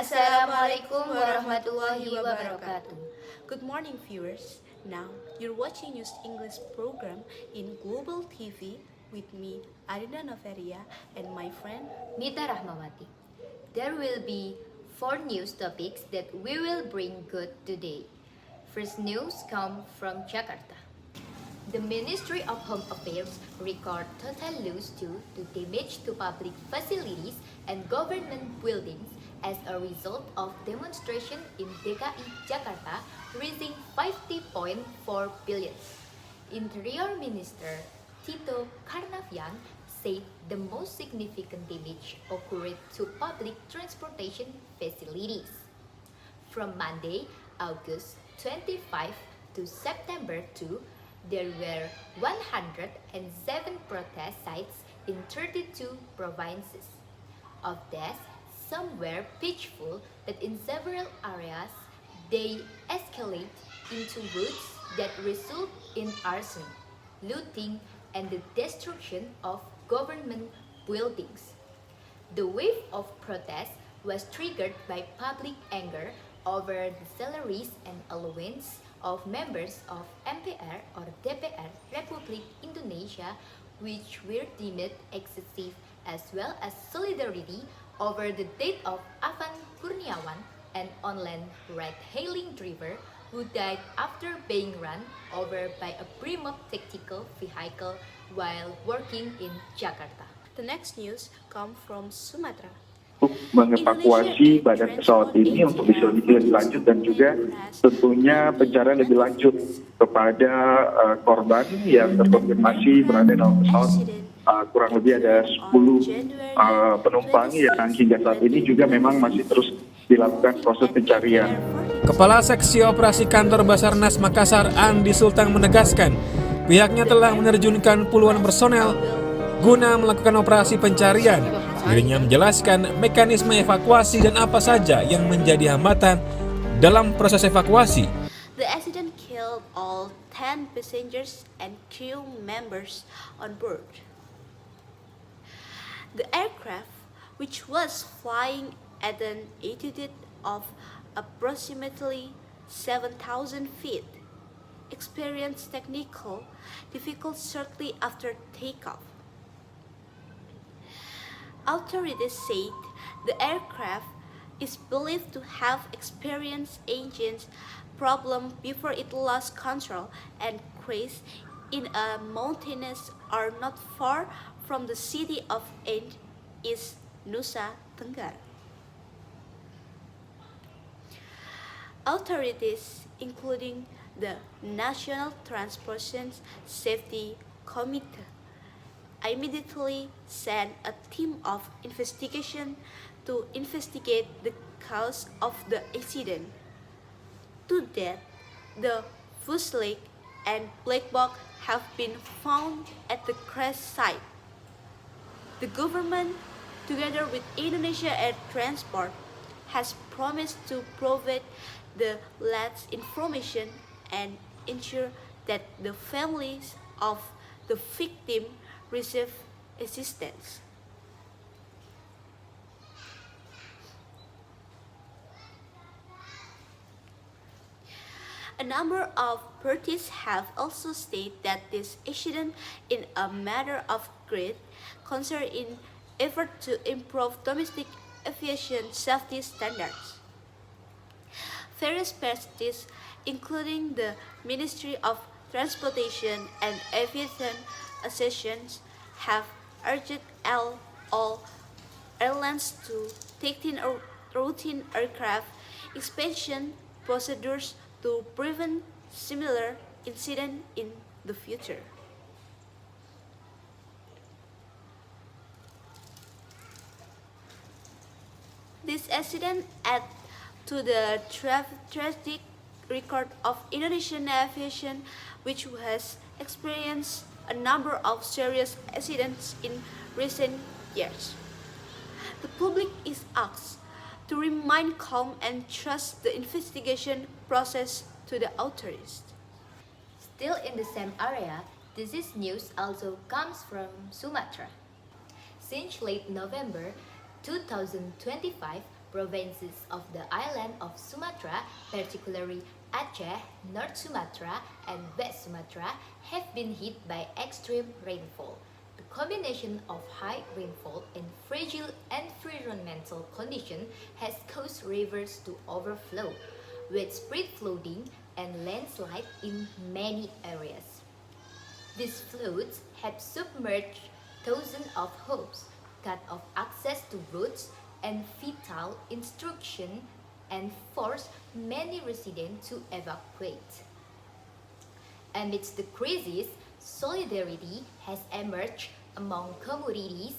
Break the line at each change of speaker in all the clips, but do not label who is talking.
Assalamualaikum warahmatullahi wabarakatuh.
Good morning, viewers. Now you're watching News English program in Global TV with me, Arina Noveria, and my friend
Nita Rahmawati. There will be 4 news topics that we will bring good today. First news come from Jakarta. The Ministry of Home Affairs record total loss due to damage to public facilities and government buildings as a result of demonstration in DKI Jakarta reaching 50.4 billion. Interior Minister Tito Karnavian said the most significant damage occurred to public transportation facilities. From Monday, August 25 to September 2, there were 107 protest sites in 32 provinces. Of these, some were peaceful, but in several areas, they escalate into riots that result in arson, looting, and the destruction of government buildings. The wave of protest was triggered by public anger over the salaries and allowance of members of MPR or DPR Republik Indonesia, which were deemed excessive, as well as solidarity over the death of Avan Kurniawan, an online ride-hailing driver who died after being run over by a Brimob tactical vehicle while working in Jakarta.
The next news come from Sumatera.
Mengevakuasi badan pesawat ini untuk bisa lebih lanjut dan juga tentunya pencarian lebih lanjut kepada korban yang terkonfirmasi berada dalam pesawat. Kurang lebih ada 10 penumpang yang hingga saat ini juga memang masih terus dilakukan proses pencarian.
Kepala Seksi Operasi Kantor Basarnas Makassar, Andi Sultan menegaskan pihaknya telah menerjunkan puluhan personel guna melakukan operasi pencarian. Dirinya menjelaskan mekanisme evakuasi dan apa saja yang menjadi hambatan dalam proses evakuasi.
The accident killed all 10 passengers and crew members on board. The aircraft, which was flying at an altitude of approximately 7,000 feet, experienced technical difficulties shortly after takeoff. Authorities said the aircraft is believed to have experienced engine problem before it lost control and crashed in a mountainous area not far from the city of End, East Nusa Tenggara. Authorities, including the National Transportation Safety Committee, immediately sent a team of investigation to investigate the cause of the accident. To date, the fuselage and black box have been found at the crash site. The government, together with Indonesia Air Transport, has promised to provide the latest information and ensure that the families of the victim receive assistance. A number of parties have also stated that this accident is a matter of great concern in effort to improve domestic aviation safety standards. Various parties, including the Ministry of Transportation and Aviation Associations, have urged all airlines to take in routine aircraft inspection procedures to prevent similar incidents in the future. This accident adds to the tragic record of Indonesian aviation, which has experienced a number of serious accidents in recent years. The public is asked to remain calm and trust the investigation process to the authorities.
Still in the same area, this news also comes from Sumatra. Since late November, 2025, provinces of the island of Sumatra, particularly Aceh, North Sumatra, and West Sumatra, have been hit by extreme rainfall. The combination of high rainfall and fragile environmental conditions has caused rivers to overflow, widespread flooding and landslide in many areas. These floods have submerged thousands of homes, cut off access to roads and vital instruction, and forced many residents to evacuate. Amidst the crisis, solidarity has emerged among communities,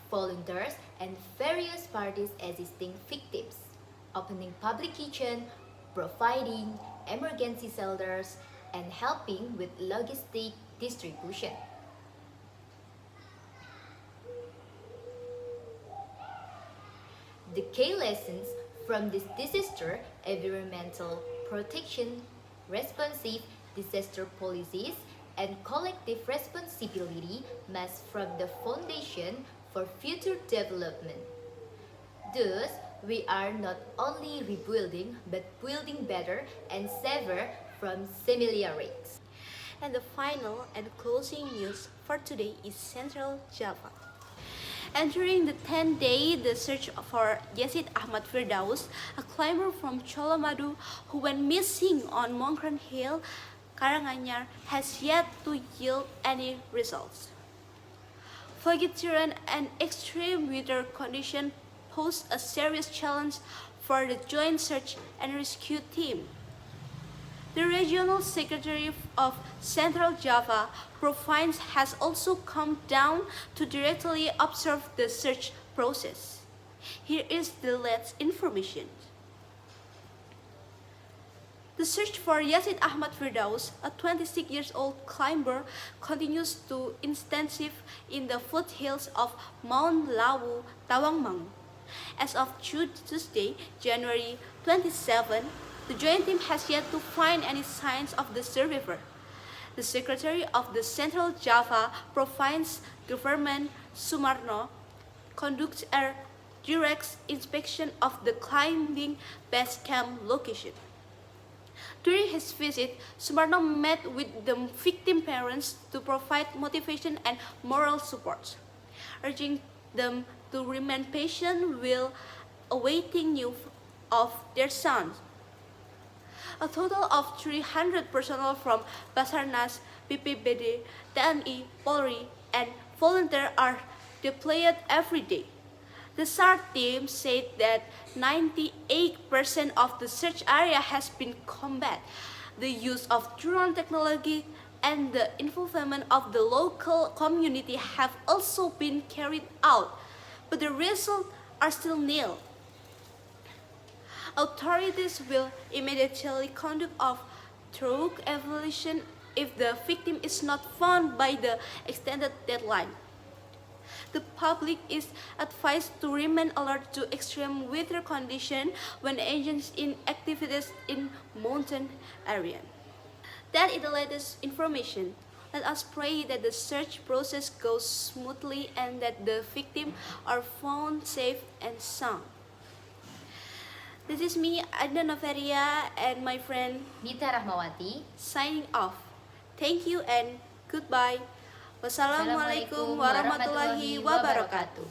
volunteers, and various parties assisting victims, opening public kitchens, providing emergency shelters, and helping with logistic distribution. The key lessons from this disaster: environmental protection, responsive disaster policies, and collective responsibility must form the foundation for future development. Thus, we are not only rebuilding but building better and safer from similar risks.
And the final and closing news for today is Central Java. Entering the 10th day, the search for Yazid Ahmad Firdaus, a climber from Colomadu who went missing on Mongkran Hill, Karanganyar, has yet to yield any results. Foggy terrain and extreme weather conditions pose a serious challenge for the Joint Search and Rescue Team. The Regional Secretary of Central Java Province has also come down to directly observe the search process. Here is the latest information. The search for Yazid Ahmad Firdaus, a 26-year-old climber, continues to intensive in the foothills of Mount Lawu, Tawangmangu. As of Tuesday, January 27, the joint team has yet to find any signs of the survivor. The Secretary of the Central Java Province Government, Sumarno, conducts a direct inspection of the climbing base camp location. During his visit, Sumarno met with the victim parents to provide motivation and moral support, urging them to remain patient while awaiting news of their sons. A total of 300 personnel from Basarnas, BPBD, TNI, Polri, and volunteers are deployed every day. The SAR team said that 98% of the search area has been combat. The use of drone technology and the involvement of the local community have also been carried out, but the results are still nil. Authorities will immediately conduct a thorough evaluation if the victim is not found by the extended deadline. The public is advised to remain alert to extreme weather conditions when engaged in activities in mountain areas. That is the latest information. Let us pray that the search process goes smoothly and that the victims are found safe and sound. This is me, Adna Noveria, and my friend
Nita Rahmawati,
signing off. Thank you and goodbye. Wassalamualaikum warahmatullahi wabarakatuh.